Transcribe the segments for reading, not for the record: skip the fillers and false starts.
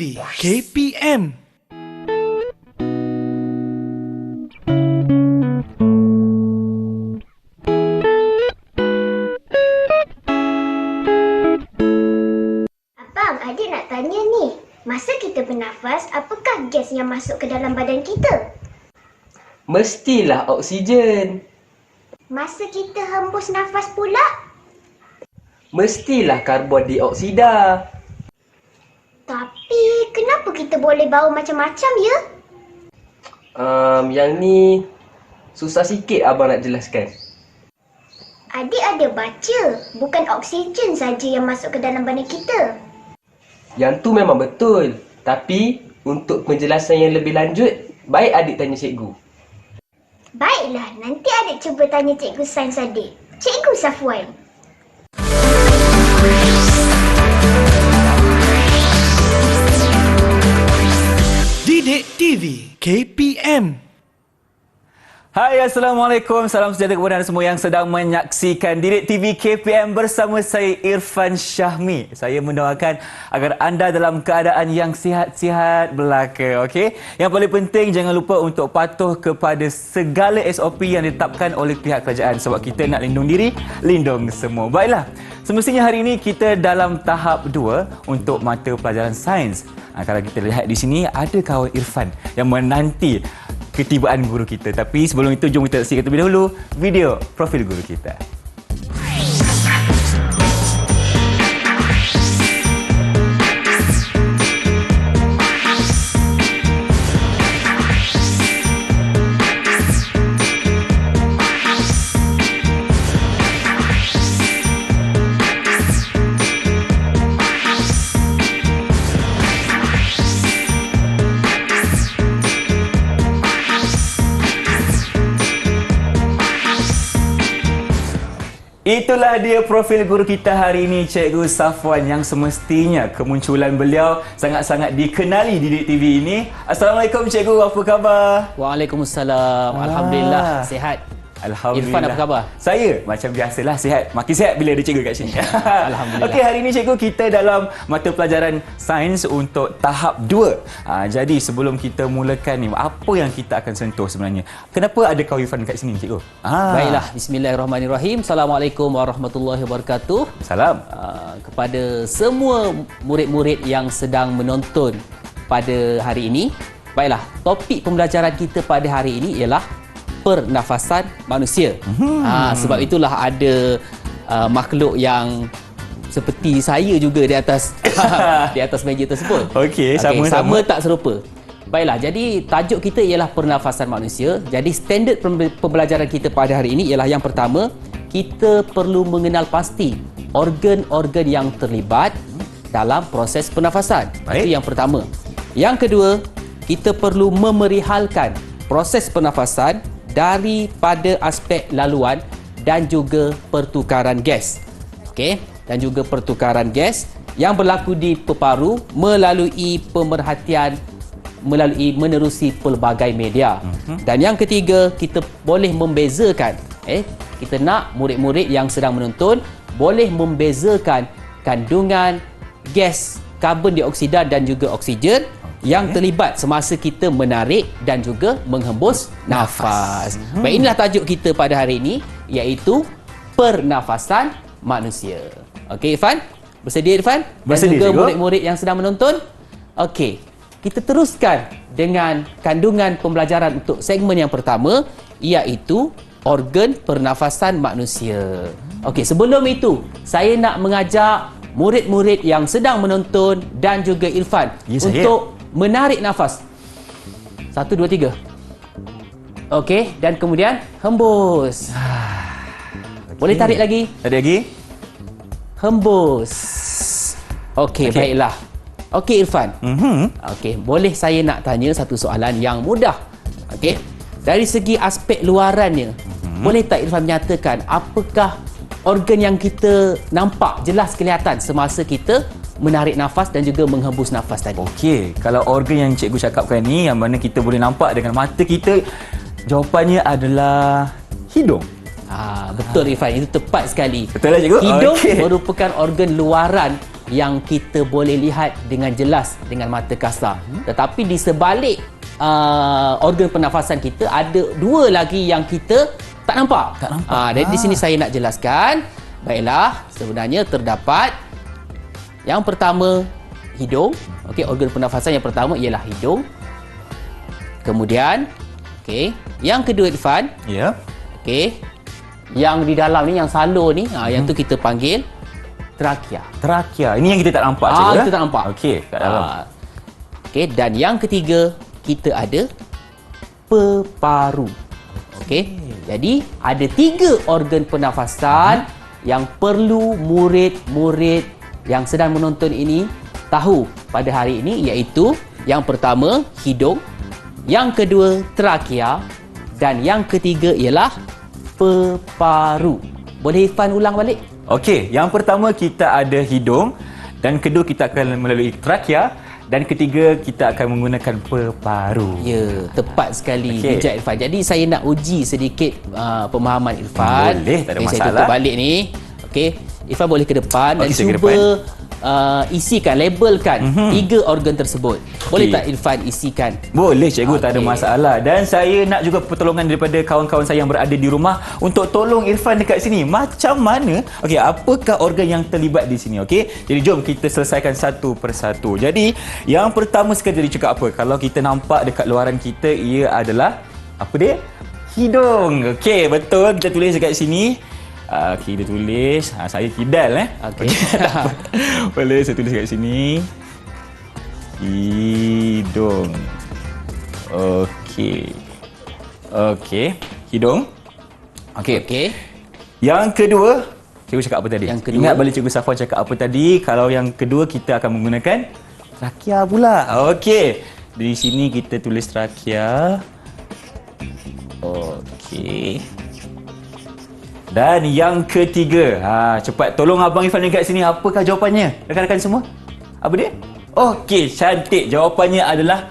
TV KPM. Abang, adik nak tanya ni. Masa kita bernafas, apakah gas yang masuk ke dalam badan kita? Mestilah oksigen. Masa kita hembus nafas pula? Mestilah karbon dioksida. Tapi, kenapa kita boleh bau macam-macam ya? Yang ni susah sikit abang nak jelaskan. Adik ada baca, bukan oksigen saja yang masuk ke dalam badan kita. Yang tu memang betul. Tapi untuk penjelasan yang lebih lanjut, baik adik tanya cikgu. Baiklah, nanti adik cuba tanya cikgu sains adik. Cikgu Safwan. Didik TV KPM. Hai, Assalamualaikum. Salam sejahtera kepada anda semua yang sedang menyaksikan Didik TV KPM bersama saya Irfan Syahmi. Saya mendoakan agar anda dalam keadaan yang sihat-sihat belaka, okey? Yang paling penting jangan lupa untuk patuh kepada segala SOP yang ditetapkan oleh pihak kerajaan sebab kita nak lindung diri, lindung semua. Baiklah. Semestinya hari ini kita dalam tahap 2 untuk mata pelajaran sains. Kalau kita lihat di sini ada kawan Irfan yang menanti ketibaan guru kita. Tapi sebelum itu, jom kita saksikan terlebih dahulu video profil guru kita. Itulah dia profil guru kita hari ini, Cikgu Safwan, yang semestinya kemunculan beliau sangat-sangat dikenali di Didik TV ini. Assalamualaikum Cikgu, apa khabar? Waalaikumsalam. Alhamdulillah, sihat. Alhamdulillah. Irfan, apa khabar? Saya macam biasalah, sihat. Makin sihat bila ada cikgu kat sini. Alhamdulillah. Okey, hari ini cikgu kita dalam mata pelajaran sains untuk tahap 2. Jadi sebelum kita mulakan ni, apa yang kita akan sentuh sebenarnya? Kenapa ada kau Irfan kat sini, cikgu? Baiklah, bismillahirrahmanirrahim. Assalamualaikum warahmatullahi wabarakatuh. Salam. Kepada semua murid-murid yang sedang menonton pada hari ini. Baiklah, topik pembelajaran kita pada hari ini ialah pernafasan manusia. Sebab itulah ada makhluk yang seperti saya juga di atas di atas meja tersebut. Okey, sama tak serupa. Baiklah, jadi tajuk kita ialah pernafasan manusia. Jadi standard pembelajaran kita pada hari ini ialah yang pertama, kita perlu mengenal pasti organ-organ yang terlibat dalam proses pernafasan. Baik. Itu yang pertama. Yang kedua, kita perlu memerihalkan proses pernafasan daripada aspek laluan dan juga pertukaran gas. Okey, dan juga pertukaran gas yang berlaku di peparu melalui pemerhatian menerusi pelbagai media. Dan yang ketiga, kita boleh membezakan kita nak murid-murid yang sedang menonton boleh membezakan kandungan gas karbon dioksida dan juga oksigen yang terlibat semasa kita menarik dan juga menghembus nafas. Baik, inilah tajuk kita pada hari ini, iaitu pernafasan manusia. Okey Irfan? Bersedia Irfan? Bersedia, dan juga cikgu. murid-murid yang sedang menonton? Okey, kita teruskan dengan kandungan pembelajaran untuk segmen yang pertama, iaitu organ pernafasan manusia. Okey, sebelum itu, saya nak mengajak murid-murid yang sedang menonton dan juga Irfan untuk menarik nafas. 1, 2, 3. Okey, dan kemudian hembus. Boleh tarik lagi? Tarik lagi. Hembus. Okey, baiklah. Okey Irfan. Okey, boleh saya nak tanya satu soalan yang mudah. Okey. Dari segi aspek luarannya, boleh tak Irfan menyatakan apakah organ yang kita nampak jelas kelihatan semasa kita menarik nafas dan juga menghembus nafas tadi? Okey, kalau organ yang cikgu cakapkan ni yang mana kita boleh nampak dengan mata kita, jawapannya adalah hidung. Betul Irfan, itu tepat sekali. Betul lah cikgu? Hidung Okey. merupakan organ luaran yang kita boleh lihat dengan jelas dengan mata kasar. Tetapi di sebalik organ pernafasan kita ada dua lagi yang kita tak nampak. Jadi di sini saya nak jelaskan. Baiklah, sebenarnya terdapat yang pertama hidung. Okey, organ pernafasan yang pertama ialah hidung. Kemudian, okey, yang kedua Irfan. Ya. Okey. Yang di dalam ni, yang salur ni, yang tu kita panggil trakea. Trakea. Ini yang kita tak nampak cikgu. Kita tak nampak. Okey, kat dalam. Okey, dan yang ketiga kita ada peparu. Okey. Jadi ada 3 organ pernafasan yang perlu murid-murid yang sedang menonton ini tahu pada hari ini, iaitu yang pertama hidung, yang kedua trakea dan yang ketiga ialah peparu. Boleh Irfan ulang balik? Okey, yang pertama kita ada hidung dan kedua kita akan melalui trakea dan ketiga kita akan menggunakan peparu. Ya, tepat sekali Okey. bijak Irfan. Jadi saya nak uji sedikit pemahaman Irfan. Boleh, tak ada Saya masalah. tutup balik ni. Okey, Irfan boleh ke depan dan Okey, saya ke cuba isikan, labelkan 3 organ tersebut. Boleh Okey. tak Irfan isikan? Boleh cikgu, tak ada Okey. masalah. Dan saya nak juga pertolongan daripada kawan-kawan saya yang berada di rumah untuk tolong Irfan dekat sini. Macam mana? Okey, apakah organ yang terlibat di sini? Okey. Jadi jom kita selesaikan satu persatu. Jadi, yang pertama sekali dia cakap apa? Kalau kita nampak dekat luaran kita, ia adalah apa dia? Hidung. Okey, betul. Kita tulis dekat sini. Okey, dia tulis. Saya kidal Okey. Boleh saya tulis kat sini. Hidung. Okey. Okey, hidung. Okey. Okey. Yang kedua, cikgu cakap apa tadi? Yang kedua. Ingat balik cikgu Safwan cakap apa tadi? Kalau yang kedua kita akan menggunakan trakea pula. Okey. Di sini kita tulis trakea. Okey. Dan yang ketiga, cepat tolong Abang Irfan dekat sini. Apakah jawapannya? Rekan-rekan semua? Apa dia? Okey, cantik. Jawapannya adalah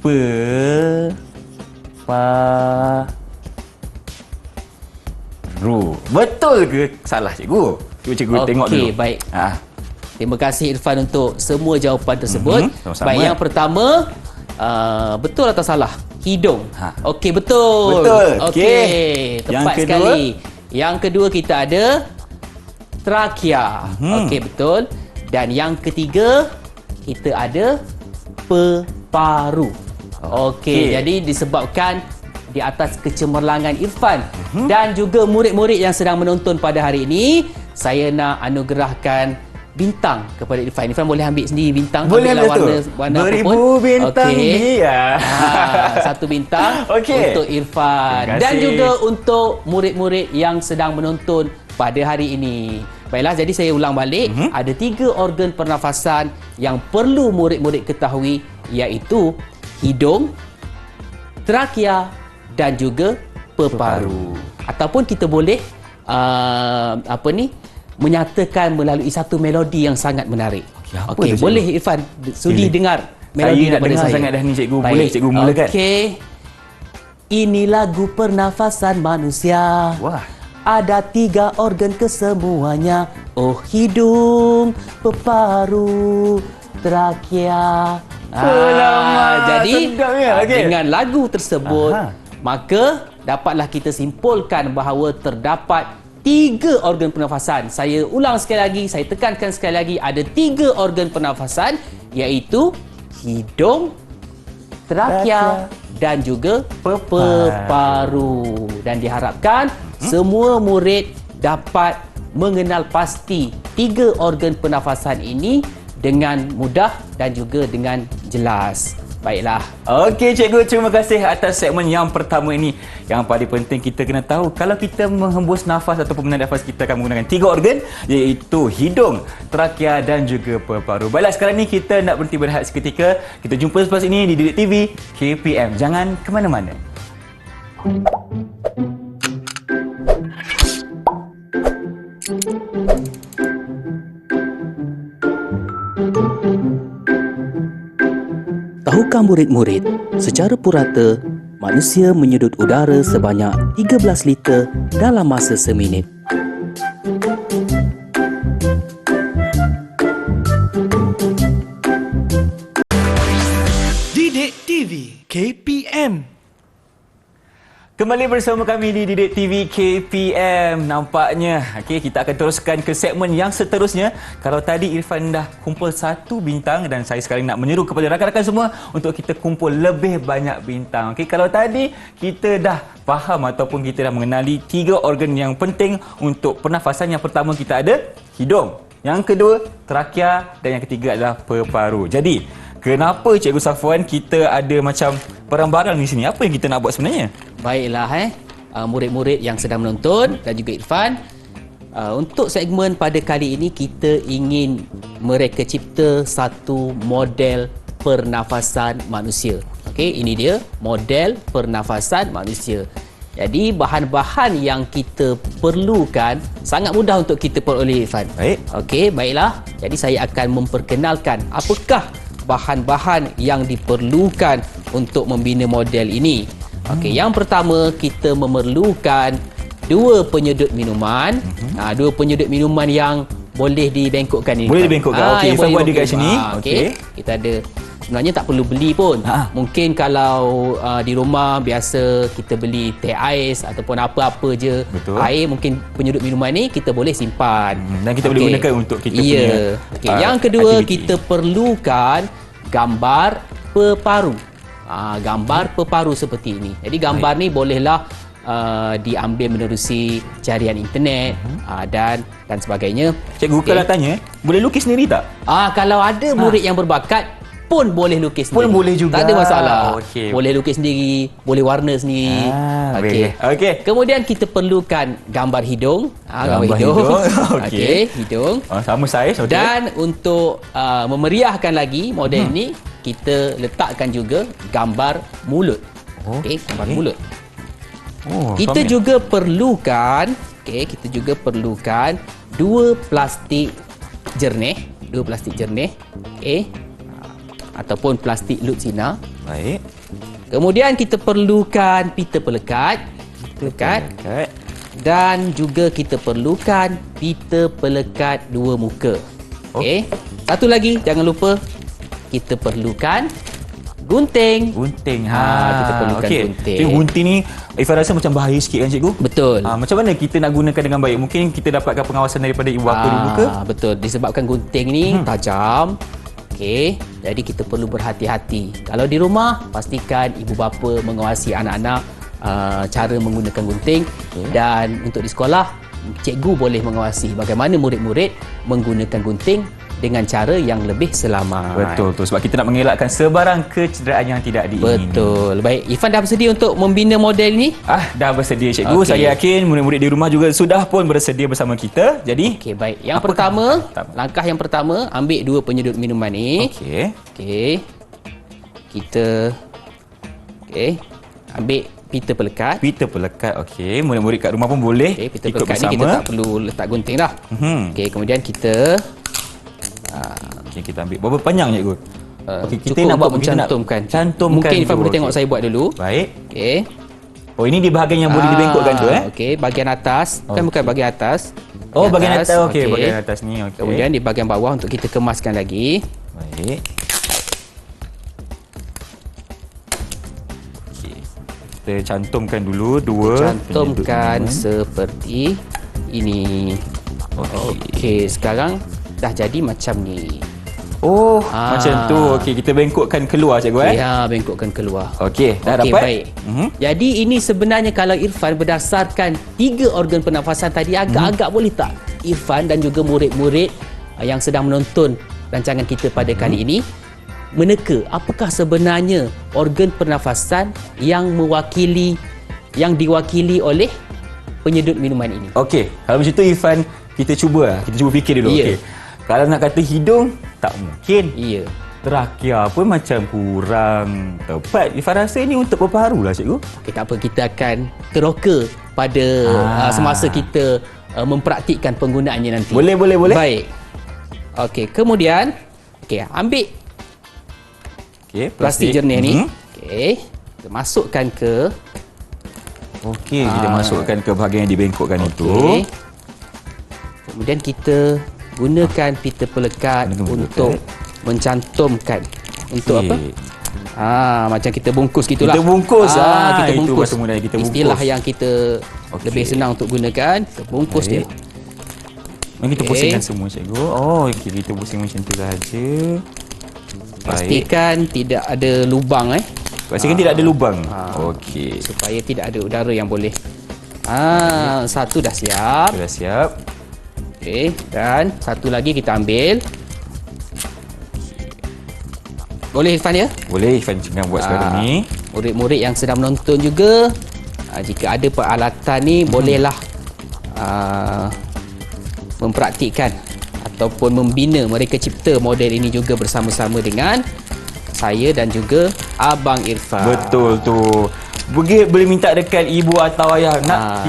peparu. Betul ke salah cikgu? Cuba cikgu tengok dulu. Okey, baik. Terima kasih Irfan untuk semua jawapan tersebut. Sama-sama. Baik, yang pertama, betul atau salah? Hidung. Okey, betul. Betul. Okey, tepat Yang kedua? sekali. Yang kedua kita ada trakea. Okey, betul. Dan yang ketiga kita ada peparu. Okey, jadi disebabkan di atas kecemerlangan Irfan dan juga murid-murid yang sedang menonton pada hari ini, saya nak anugerahkan bintang kepada Irfan. Irfan boleh ambil sendiri bintang. Boleh ambillah ambil warna apa tu. pun. 2000 bintang dia. Satu bintang Okey. untuk Irfan Terima dan kasih. juga untuk murid-murid yang sedang menonton pada hari ini. Baiklah, jadi saya ulang balik. Ada 3 organ pernafasan yang perlu murid-murid ketahui, iaitu hidung, trakea dan juga peparu. Ataupun kita boleh menyatakan melalui satu melodi yang sangat menarik. apa Okey, tu, cikgu? boleh Irfan sudi Boleh. dengar Saya melodi nak daripada dengar saya. sangat dah ni, cikgu. Baik. Boleh cikgu mulakan? Okey. Ini lagu pernafasan manusia. Wah. Ada 3 organ kesemuanya. Oh, hidung, peparu, trakea. Jadi sedapnya. Okey. dengan lagu tersebut, Aha. maka dapatlah kita simpulkan bahawa terdapat 3 organ pernafasan. Saya ulang sekali lagi, saya tekankan sekali lagi, ada 3 organ pernafasan, iaitu hidung, trakea dan juga peparu. Dan diharapkan semua murid dapat mengenal pasti 3 organ pernafasan ini dengan mudah dan juga dengan jelas. Baiklah. Okey cikgu, terima kasih atas segmen yang pertama ini. Yang paling penting kita kena tahu, kalau kita menghembus nafas ataupun menarik nafas, kita akan menggunakan 3 organ, iaitu hidung, trakea dan juga peparu. Baiklah, sekarang ni kita nak berhenti berehat seketika. Kita jumpa selepas ini di Didik TV KPM. Jangan ke mana-mana. Tahukah murid-murid, secara purata, manusia menyedut udara sebanyak 13 liter dalam masa seminit. Kembali bersama kami di Didik TV KPM. Nampaknya kita akan teruskan ke segmen yang seterusnya. Kalau tadi Irfan dah kumpul 1 bintang dan saya sekarang nak menyeru kepada rakan-rakan semua untuk kita kumpul lebih banyak bintang. Kalau tadi kita dah faham ataupun kita dah mengenali 3 organ yang penting untuk pernafasan. Yang pertama kita ada hidung, yang kedua trakea dan yang ketiga adalah peparu. Jadi kenapa Cikgu Safwan kita ada macam barang-barang di sini? Apa yang kita nak buat sebenarnya? Baiklah murid-murid yang sedang menonton dan juga Irfan, untuk segmen pada kali ini kita ingin mereka cipta satu model pernafasan manusia. Okey, ini dia model pernafasan manusia. Jadi bahan-bahan yang kita perlukan sangat mudah untuk kita peroleh, Irfan. Baik. Okey, baiklah. Jadi saya akan memperkenalkan apakah bahan-bahan yang diperlukan untuk membina model ini. Okey, yang pertama kita memerlukan 2 penyedut minuman. 2 penyedut minuman yang boleh dibengkokkan ini. Boleh dibengkokkan. Okey, Irfan buat di kat sini. Okey. Kita ada, sebenarnya tak perlu beli pun. Mungkin kalau di rumah biasa kita beli teh ais ataupun apa-apa je. Betul. Air, mungkin penyedut minuman ni kita boleh simpan. Dan kita boleh gunakan untuk kita punya Okey, yang kedua aktiviti. kita perlukan gambar peparu. Gambar peparu seperti ini. Jadi gambar ni bolehlah diambil menerusi carian internet dan sebagainya. Cikgu kalau tanya, boleh lukis sendiri tak? Kalau ada murid yang berbakat pun boleh lukis sendiri. Pun boleh juga. Tak ada masalah. Okey. Boleh lukis sendiri, boleh warna sendiri. Okey. Okey. Kemudian kita perlukan gambar hidung. Gambar hidung. Okey, hidung. Sama saiz. Okey. Dan untuk memeriahkan lagi model ini, kita letakkan juga gambar mulut. Okey, gambar mulut. Kita juga perlukan, kita juga perlukan 2 plastik jernih, okey, ataupun plastik lutsina. Baik. Kemudian kita perlukan pita pelekat, dan juga kita perlukan pita pelekat 2 muka. Okey. Satu lagi, jangan lupa kita perlukan gunting. Kita perlukan gunting. Jadi gunting ni Irfan rasa macam bahaya sikit kan cikgu? Betul. Macam mana kita nak gunakan dengan baik? Mungkin kita dapatkan pengawasan daripada ibu bapa dulu ke? Betul. Disebabkan gunting ni tajam. Okey, jadi kita perlu berhati-hati. Kalau di rumah, pastikan ibu bapa mengawasi anak-anak cara menggunakan gunting. Dan untuk di sekolah, cikgu boleh mengawasi bagaimana murid-murid menggunakan gunting dengan cara yang lebih selamat. Betul tu, sebab kita nak mengelakkan sebarang kecederaan yang tidak diingini. Betul. Baik, Irfan dah bersedia untuk membina model ni? Dah bersedia cikgu. Okey. Saya yakin murid-murid di rumah juga sudah pun bersedia bersama kita. Jadi, Okey, baik. Yang pertama, langkah yang pertama, ambil 2 penyedut minuman ni. Okey. Kita ambil pita pelekat. pita pelekat. Okey, murid-murid kat rumah pun boleh Pita ikut pelekat bersama. ni kita tak perlu letak gunting dah. Okey, kemudian kita Kita ambil berapa panjang cikgu? Okey, kita cukup nak buat mencantumkan. cantumkan. Mungkin Irfan dulu. boleh tengok saya buat dulu. Baik. Okey. Oh, ini di bahagian yang boleh dibengkokkan tu Okey, bahagian atas. Bukan bahagian atas. Oh, bahagian atas. Okey, bahagian atas ni. Okey. Kemudian di bahagian bawah untuk kita kemaskan lagi. Baik. Okey. Kita cantumkan dulu 2. Cantumkan seperti ini. Okey, sekarang dah jadi macam ni. Macam tu. Okey, kita bengkokkan keluar cikgu Ya, bengkokkan keluar. Okey, dah Okey, dapat. baik. Jadi ini sebenarnya kalau Irfan berdasarkan 3 organ pernafasan tadi, agak-agak boleh tak Irfan dan juga murid-murid yang sedang menonton rancangan kita pada kali ini meneka apakah sebenarnya organ pernafasan yang diwakili oleh penyedut minuman ini? Okey, kalau macam tu Irfan, kita cuba fikir dulu. Ya. Okey. Kalau nak kata hidung, tak mungkin. Ya. Trakea pun macam kurang tepat. Irfan rasa ini untuk peparu lah cikgu. Okey, tak apa, kita akan teroka pada semasa kita mempraktikkan penggunaannya nanti. Boleh. Baik. Okey, kemudian ambil plastik jernih ni. Okey, kita masukkan ke kita masukkan ke bahagian yang dibengkokkan itu. Kemudian kita gunakan pita pelekat untuk mencantumkan. Untuk apa? Macam kita bungkus gitulah. Kita bungkus. Kita Itu bungkus. bahasa mudanya, kita bungkus. Istilah yang kita lebih senang untuk gunakan. Kita bungkus dia. Mari kita Okey. pusingkan semua cikgu. Oh, okey, kita pusing macam tu saja. Baik. Pastikan tidak ada lubang Pastikan tidak ada lubang. Okey. supaya tidak ada udara yang boleh. Satu dah siap. Sudah siap. Okey, dan satu lagi kita ambil. Boleh Irfan ya? Boleh Ifan jangan buat sekarang ni. Murid-murid yang sedang menonton juga, jika ada peralatan ni bolehlah mempraktikkan ataupun membina mereka cipta model ini juga bersama-sama dengan saya dan juga Abang Irfan. Betul tu. Boleh minta dekat ibu atau ayah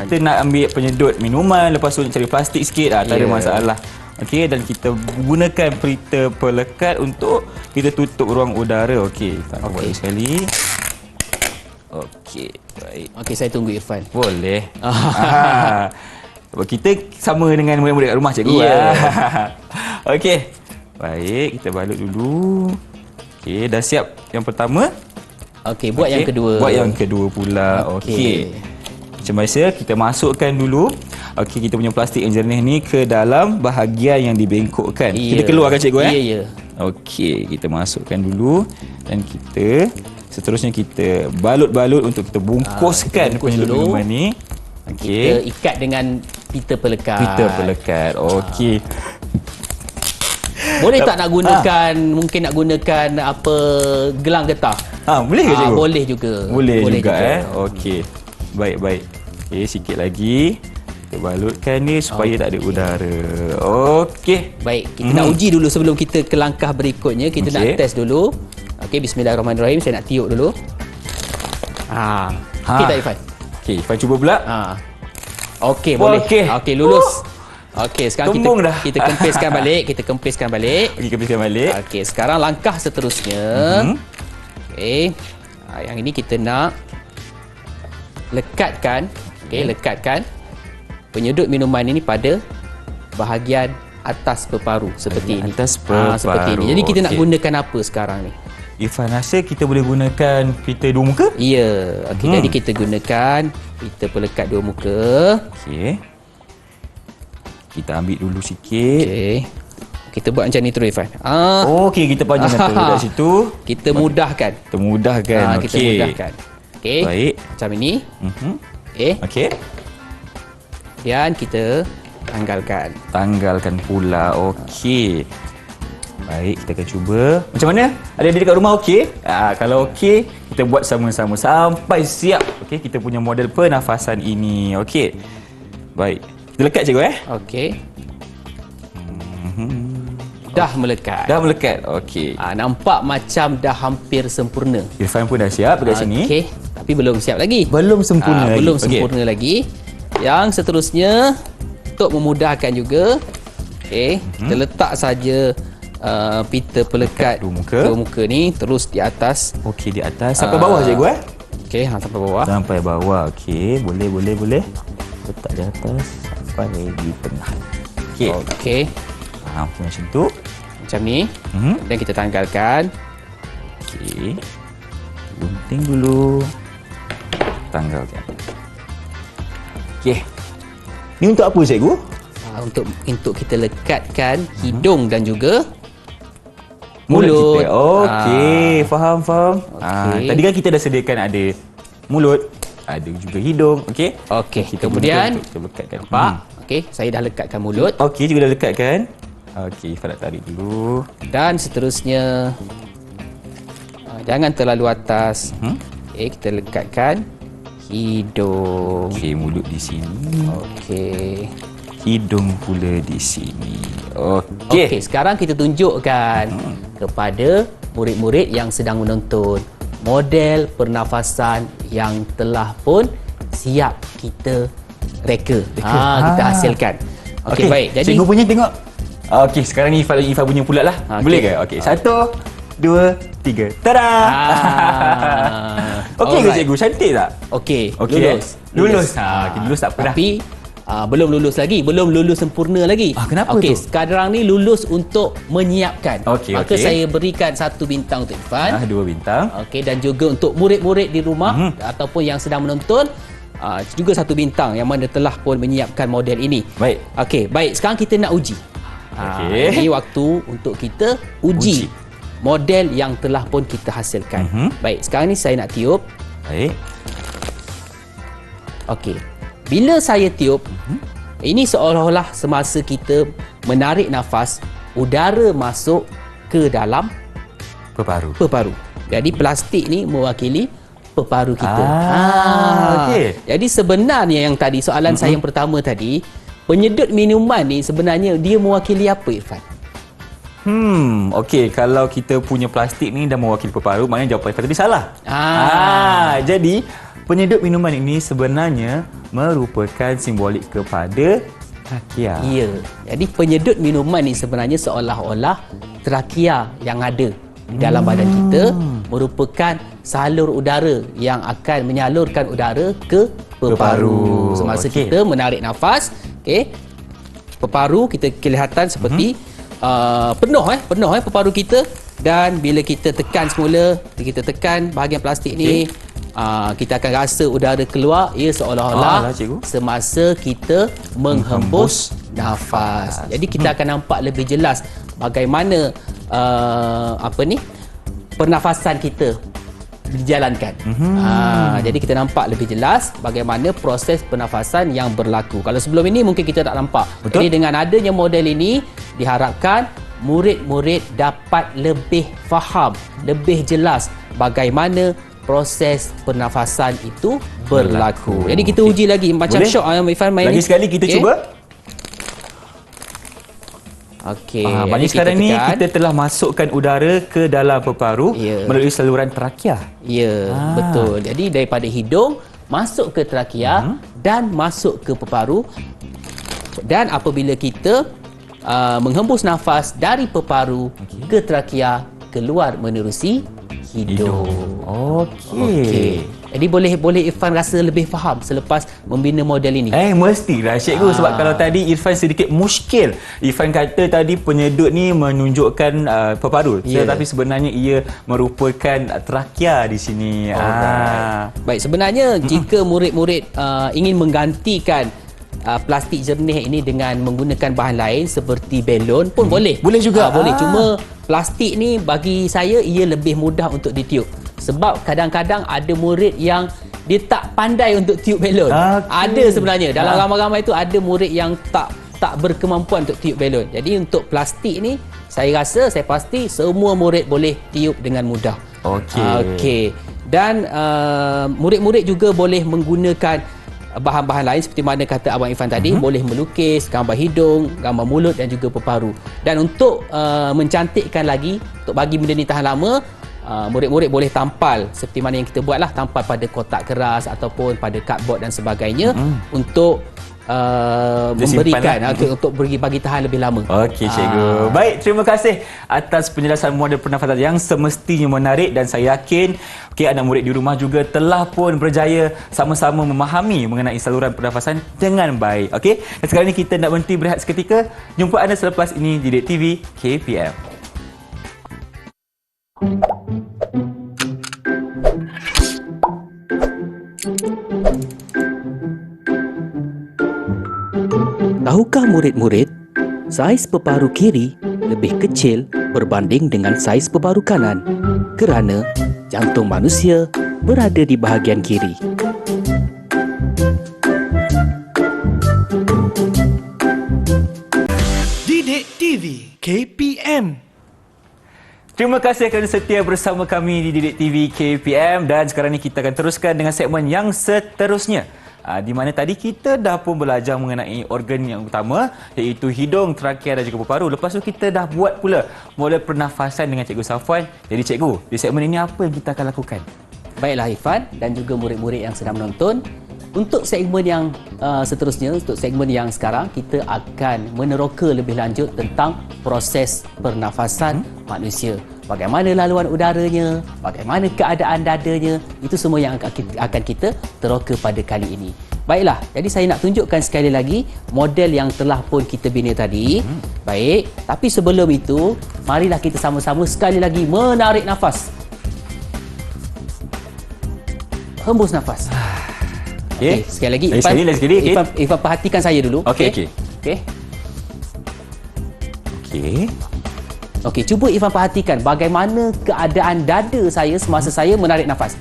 kita nak ambil penyedut minuman, lepas tu nak cari plastik sikit, tak ada masalah. Okey, dan kita gunakan pelita pelekat untuk kita tutup ruang udara. Okey, tak buat lagi sekali. Okey, baik. Okey, saya tunggu Irfan. Boleh. Kita sama dengan murid-murid kat rumah cikgu. Okey. Baik, kita balut dulu. Okey, dah siap yang pertama. Okey, buat yang kedua. Buat yang kedua pula. Okey. Macam biasa, kita masukkan dulu kita punya plastik yang jernih ni ke dalam bahagian yang dibengkokkan. Kita keluarkan cikgu Ya. Okey, kita masukkan dulu dan kita seterusnya kita balut-balut untuk kita bungkuskan penyedut minuman ni. Kita ikat dengan pita pelekat. Pita pelekat. Okey. Boleh tak nak gunakan, mungkin nak gunakan apa, gelang getah? Boleh ke cikgu? Boleh juga. Boleh juga. Okey. Baik. Okey, sikit lagi. Kita balutkan ni supaya tak ada udara. Okey. Baik, kita nak uji dulu sebelum kita ke langkah berikutnya. Kita nak test dulu. Okey, bismillahirrahmanirrahim. Saya nak tiup dulu. Okey tak Irfan? Okey, Ifan cuba pula. Okey, boleh. Okey, lulus. Okey, sekarang Tumbung dah. kita kempiskan balik. Okey, kempiskan balik. Okey, sekarang langkah seterusnya. Okey. Yang ini kita nak lekatkan. Okey, lekatkan penyedut minuman ini pada bahagian atas peparu seperti ini. Atas peparu. Seperti ini. Jadi kita nak gunakan apa sekarang ni? Irfan rasa kita boleh gunakan pita dua muka? Ya. Okey, jadi kita gunakan pita pelekat dua muka. Okey. Kita ambil dulu sikit. Okey. Kita buat macam ni terus Irfan. Okey, kita panjangkan terus kat situ. Kita mudahkan. Kita mudahkan. Kita mudahkan. Okey. Baik. Macam ini. Okey. Dan kita tanggalkan pula. Okey. Baik, kita akan cuba. Macam mana? Ada di dekat rumah okey? Kalau okey, kita buat sama-sama sampai siap. Okey, kita punya model pernafasan ini. Okey. Baik. Kita lekat cikgu Okey. Dah melekat. Dah melekat. Okey. Nampak macam dah hampir sempurna. Irfan pun dah siap dekat sini. Okey, tapi belum siap lagi. Belum sempurna lagi. Belum sempurna lagi. Yang seterusnya untuk memudahkan juga, kita letak saja pita pelekat dua muka ni terus di atas. Okey, di atas sampai bawah cikgu Okey, sampai bawah. Sampai bawah. Okey, boleh. Letak di atas sampai di tengah. Okey. Macam tu. Macam ni. Dan kita tanggalkan. Okey. Gunting dulu. Tanggalkan. Okey. Ni untuk apa cikgu? Untuk kita lekatkan hidung dan juga mulut mulut. kita. Okey, faham. Okey. Tadi kan kita dah sediakan ada mulut, ada juga hidung. Okey. Okey, Kita kemudian kita lekatkan. nampak? Okey, saya dah lekatkan mulut. Okey, juga dah lekatkan. Okey, Ifan nak tarik dulu. Dan seterusnya jangan terlalu atas. Okey, kita lekatkan hidung. Okey, mulut di sini. Okey. Hidung pula di sini. Okey, sekarang kita tunjukkan kepada murid-murid yang sedang menonton model pernafasan yang telah pun siap kita reka. Kita hasilkan. Okey, baik. Jadi cikgu punya tengok. Okey, sekarang ni Ifan punya pula lah. Boleh ke? Okey, 1, 2, 3. Tada! Okey ke cikgu? Cantik tak? Okey, Okey. lulus. Lulus tak apa dah. Tapi belum lulus lagi, belum lulus sempurna lagi. Kenapa Okey, tu? sekarang ni lulus untuk menyiapkan. Okey, Maka okey. saya berikan 1 bintang untuk Irfan. 2 bintang. Okey, dan juga untuk murid-murid di rumah ataupun yang sedang menonton, juga 1 bintang yang mana telah pun menyiapkan model ini. Baik. Okey, baik. Sekarang kita nak uji. Okey. Ini waktu untuk kita uji model yang telah pun kita hasilkan. Baik, sekarang ni saya nak tiup. Baik. Okey. Bila saya tiup, ini seolah-olah semasa kita menarik nafas, udara masuk ke dalam peparu. Jadi plastik ni mewakili peparu kita. Okey. Jadi sebenarnya yang tadi soalan saya yang pertama tadi, penyedut minuman ni sebenarnya dia mewakili apa, Irfan? Okey, kalau kita punya plastik ni dah mewakili peparu, maknanya jawapan tadi salah. Jadi penyedut minuman ini sebenarnya merupakan simbolik kepada trakea. Ya. Jadi penyedut minuman ni sebenarnya seolah-olah trakea yang ada di dalam badan kita merupakan salur udara yang akan menyalurkan udara ke peparu. Semasa kita menarik nafas, peparu kita kelihatan seperti penuh peparu kita, dan bila kita tekan semula, kita tekan bahagian plastik ni, kita akan rasa udara keluar, ia seolah-olah semasa kita menghembus nafas. Jadi kita akan nampak lebih jelas bagaimana pernafasan kita dijalankan. Jadi kita nampak lebih jelas bagaimana proses pernafasan yang berlaku. Kalau sebelum ini mungkin kita tak nampak. Betul. Jadi dengan adanya model ini, diharapkan murid-murid dapat lebih faham, lebih jelas bagaimana proses pernafasan itu berlaku. Jadi kita uji lagi macam Boleh? syok Irfan main Lagi ni. sekali kita cuba. Okey. Maknanya sekarang ni kita telah masukkan udara ke dalam peparu melalui saluran trakea. Ya, betul. Jadi daripada hidung masuk ke trakea dan masuk ke peparu. Dan apabila kita menghembus nafas dari peparu ke trakea, keluar menerusi hidung. Okey. Jadi boleh Irfan rasa lebih faham selepas membina model ini. Mestilah cikgu, sebab kalau tadi Irfan sedikit muskil. Irfan kata tadi penyedut ni menunjukkan peparu, tetapi sebenarnya ia merupakan trakea di sini. Baik, sebenarnya jika murid-murid ingin menggantikan plastik jernih ini dengan menggunakan bahan lain seperti belon pun boleh. Boleh juga. Boleh. Cuma plastik ni bagi saya ia lebih mudah untuk ditiup. Sebab kadang-kadang ada murid yang dia tak pandai untuk tiup belon. Ada sebenarnya. Dalam ramai-ramai itu ada murid yang tak berkemampuan untuk tiup belon. Jadi untuk plastik ni, saya pasti semua murid boleh tiup dengan mudah. Okey. Dan murid-murid juga boleh menggunakan bahan-bahan lain seperti mana kata Abang Irfan tadi, boleh melukis, gambar hidung, gambar mulut dan juga peparu. Dan untuk mencantikkan lagi, untuk bagi benda ni tahan lama, murid-murid boleh tampal seperti mana yang kita buatlah, tampal pada kotak keras ataupun pada cardboard dan sebagainya untuk memberikan untuk bagi tahan lebih lama. Okey cikgu. Baik, terima kasih atas penjelasan model pernafasan yang semestinya menarik, dan saya yakin anak murid di rumah juga telah pun berjaya sama-sama memahami mengenai saluran pernafasan dengan baik. Okey. Dan sekarang ini kita nak berhenti berehat seketika. Jumpa anda selepas ini di Didik TV KPM. Tahukah murid-murid, saiz peparu kiri lebih kecil berbanding dengan saiz peparu kanan kerana jantung manusia berada di bahagian kiri. Didik TV KPM. Terima kasih kerana setia bersama kami di Didik TV KPM, dan sekarang ni kita akan teruskan dengan segmen yang seterusnya. Di mana tadi kita dah pun belajar mengenai organ yang utama, iaitu hidung, trakea dan juga peparu. Lepas tu kita dah buat pula model pernafasan dengan Cikgu Safwan. Jadi cikgu, di segmen ini apa yang kita akan lakukan? Baiklah Irfan dan juga murid-murid yang sedang menonton, untuk segmen yang seterusnya, untuk segmen yang sekarang, kita akan meneroka lebih lanjut tentang proses pernafasan manusia. Bagaimana laluan udaranya, bagaimana keadaan dadanya, itu semua yang akan kita teroka pada kali ini. Baiklah, jadi saya nak tunjukkan sekali lagi model yang telah pun kita bina tadi. Baik, tapi sebelum itu, marilah kita sama-sama sekali lagi menarik nafas. Hembus nafas. Okey, sekali lagi. Sekali. Irfan perhatikan saya dulu. Okey. Okey, cuba Irfan perhatikan bagaimana keadaan dada saya semasa saya menarik nafas.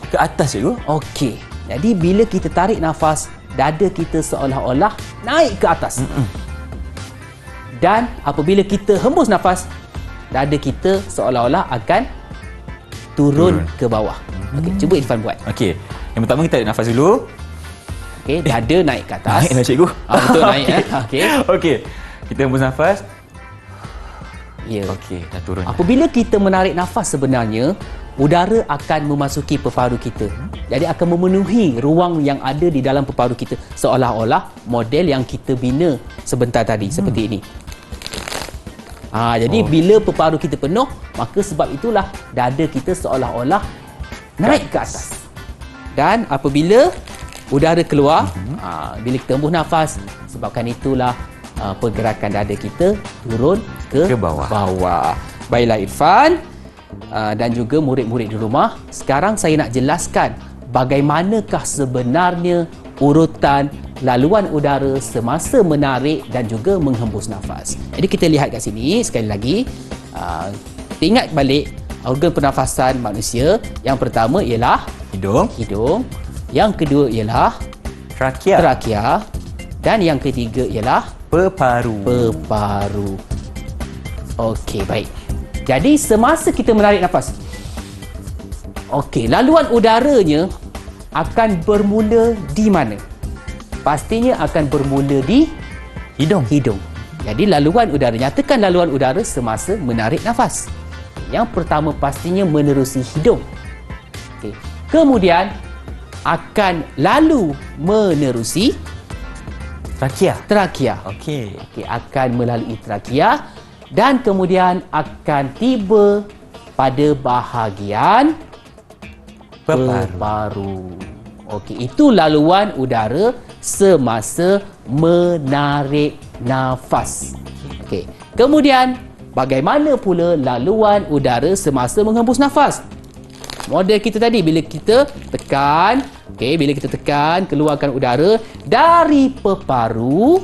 Ke atas, cikgu. Okey. Jadi bila kita tarik nafas, dada kita seolah-olah naik ke atas. Dan apabila kita hembus nafas, dada kita seolah-olah akan turun ke bawah. Okey, cuba Irfan buat. Okey. Yang pertama kita tarik nafas dulu. Okey, dada naik ke atas. Naiklah, cikgu. Betul naik. Okey. Okey. Kita hembus nafas. Ya. Okey, dah turun. Apabila kita menarik nafas sebenarnya, udara akan memasuki peparu kita. Jadi akan memenuhi ruang yang ada di dalam peparu kita. Seolah-olah model yang kita bina sebentar tadi, seperti ini. Jadi bila peparu kita penuh, maka sebab itulah dada kita seolah-olah naik ke atas. Dan apabila udara keluar, bila kita hembus nafas, sebabkan itulah pergerakan dada kita turun ke bawah. Baiklah Irfan dan juga murid-murid di rumah, sekarang saya nak jelaskan bagaimanakah sebenarnya urutan laluan udara semasa menarik dan juga menghembus nafas. Jadi kita lihat kat sini sekali lagi. Ingat balik organ pernafasan manusia. Yang pertama ialah hidung. Yang kedua ialah trakea. Dan yang ketiga ialah peparu. Okey, baik. Jadi semasa kita menarik nafas, okey, laluan udaranya akan bermula di mana? Pastinya akan bermula di hidung. Jadi laluan udara, nyatakan laluan udara semasa menarik nafas. Yang pertama pastinya menerusi hidung. Okey. Kemudian akan lalu menerusi trakea. Okey, akan melalui trakea dan kemudian akan tiba pada bahagian peparu. Okey, itu laluan udara semasa menarik nafas. Okey. Kemudian bagaimana pula laluan udara semasa menghembus nafas? Model kita tadi bila kita tekan, keluarkan udara dari peparu,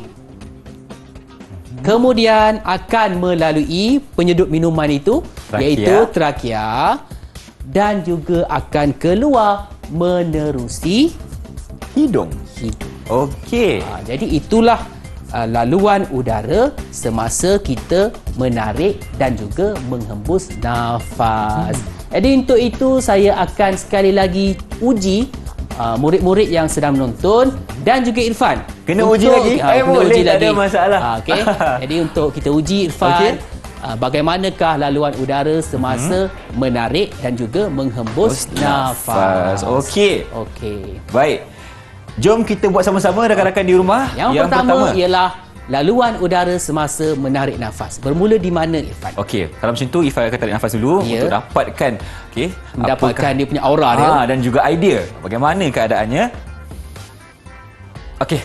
kemudian akan melalui penyedup minuman itu, iaitu trakea, dan juga akan keluar menerusi hidung. Okey. Jadi itulah laluan udara semasa kita menarik dan juga menghembus nafas. Jadi untuk itu saya akan sekali lagi uji murid-murid yang sedang menonton dan juga Irfan. Kena uji lagi? Boleh, tak ada masalah. Okey. Jadi untuk kita uji Irfan, bagaimanakah laluan udara semasa menarik dan juga menghembus nafas. Okey. Baik. Jom kita buat sama-sama rakan-rakan di rumah. Yang pertama ialah laluan udara semasa menarik nafas. Bermula di mana Irfan? Okey, kalau macam tu Irfan akan tarik nafas dulu untuk dapatkan mendapatkan dia punya aura dia dan juga idea bagaimana keadaannya. Okey.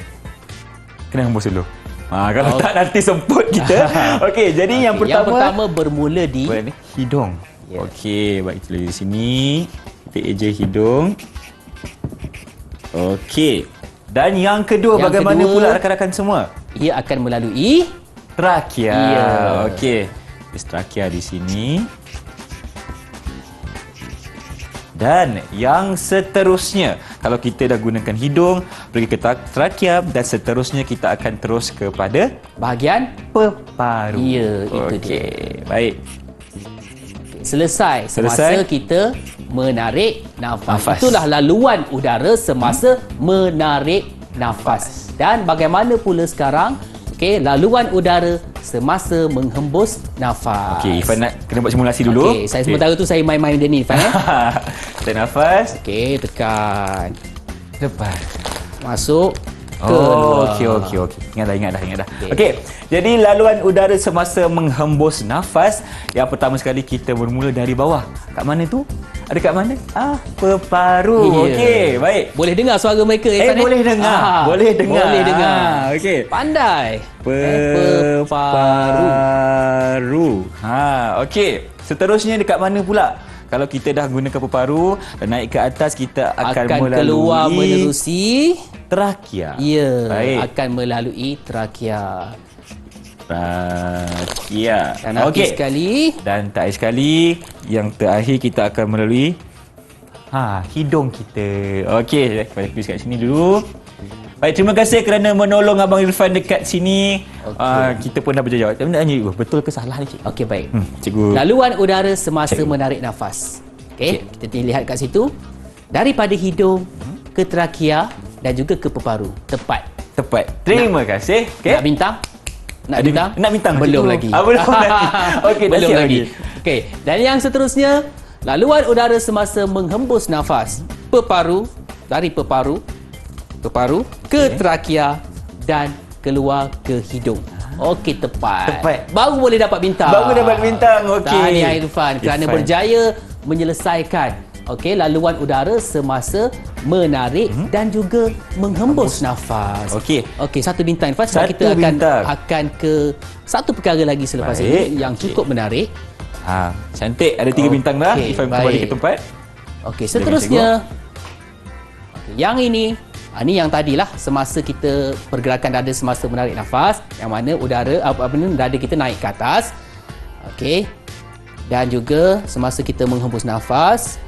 Kena hembus dulu. Kalau tak nanti semput kita. Okey, jadi yang pertama bermula di hidung. Okey, baik, kita di sini. Kita eja hidung. Okey. Dan yang kedua, bagaimana pula rakan-rakan semua? Ia akan melalui trakea. Okey. Trakea di sini. Dan yang seterusnya, kalau kita dah gunakan hidung, pergi ke trakea dan seterusnya kita akan terus kepada bahagian peparu. Ya, itu dia. Baik. Selesai semasa kita menarik nafas. Itulah laluan udara semasa menarik nafas. Dan bagaimana pula sekarang laluan udara semasa menghembus nafas. Okey, Irfan nak kena buat simulasi dulu. Okey, saya sementara tu saya main-main dia ni Irfan. Tarik nafas. Okey, tekan. Lepas. Masuk. Keluar. Okey. Ingat dah. Okey. Jadi laluan udara semasa menghembus nafas, yang pertama sekali kita bermula dari bawah. Kat mana tu? Dekat mana? Peparu. Ya. Okey, baik. Boleh dengar suara mereka Irfan? Boleh dengar. Boleh dengar. Boleh dengar. Okey. Pandai. Peparu. Okey. Seterusnya dekat mana pula? Kalau kita dah gunakan peparu, naik ke atas kita akan melalui keluar menerusi trakea. ya, Baik. akan melalui trakea. Trakea. Dan akhir sekali Dan terakhir sekali, yang terakhir kita akan melalui hidung kita. Okey, kita tulis kat sini dulu. Baik, terima kasih kerana menolong Abang Irfan dekat sini. Kita pun dah berjawab. Tapi nak tanya, betul ke salah ni, Cik? Okey, baik. Cikgu. Laluan udara semasa menarik nafas. Okey, kita lihat kat situ. Daripada hidung ke trakea dan juga ke peparu. Tepat. Terima kasih. Okey. Nak bintang? Nak bintang? Nak bintang. Belum Cikgu. lagi. Belum lagi. Okey, dah belum siap lagi. Okey, dan yang seterusnya, laluan udara semasa menghembus nafas. Peparu, dari peparu ke trakea dan keluar ke hidung. Okey, tepat. Baru boleh dapat bintang. Okey. Tahniah Irfan kerana Irfan. berjaya menyelesaikan laluan udara semasa menarik dan juga menghembus nafas. Okey. Satu bintang Irfan. Sebab Satu kita bintang. akan ke satu perkara lagi selepas Baik. ini yang cukup menarik. Cantik. Ada 3 bintang dah. Okey, Irfan kembali baik. ke tempat. Okey, seterusnya. Yang ini yang tadilah semasa kita pergerakan dada semasa menarik nafas, yang mana udara dada kita naik ke atas. Okey. Dan juga semasa kita menghembus nafas,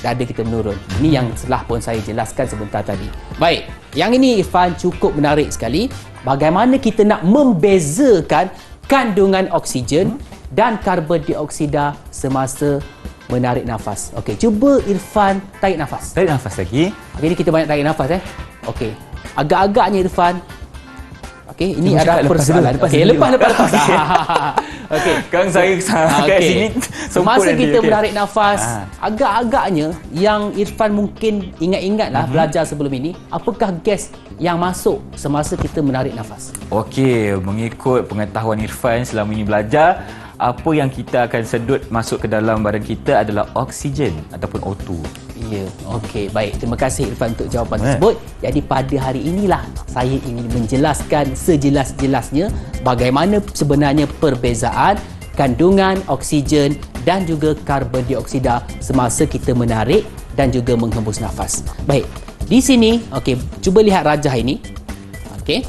dada kita menurun. Ini yang telah pun saya jelaskan sebentar tadi. Baik, yang ini Irfan cukup menarik sekali. Bagaimana kita nak membezakan kandungan oksigen dan karbon dioksida semasa menarik nafas. Okey, cuba Irfan tarik nafas. Tarik nafas lagi. Okey, ni kita banyak tarik nafas Okey. Agak-agaknya Irfan. Okey, ini ada persoalan. Okey, lepas. Okey. Kan saya kat sini Semasa kita menarik nafas, agak-agaknya yang Irfan mungkin ingat-ingatlah belajar sebelum ini, apakah gas yang masuk semasa kita menarik nafas? Okey, mengikut pengetahuan Irfan selama ini belajar, apa yang kita akan sedut masuk ke dalam badan kita adalah oksigen ataupun O2. Ya, okey, baik. Terima kasih Irfan untuk jawapan tersebut. Jadi pada hari inilah saya ingin menjelaskan sejelas-jelasnya bagaimana sebenarnya perbezaan kandungan oksigen dan juga karbon dioksida semasa kita menarik dan juga menghembus nafas. Baik. Di sini, okey, cuba lihat rajah ini. Okey.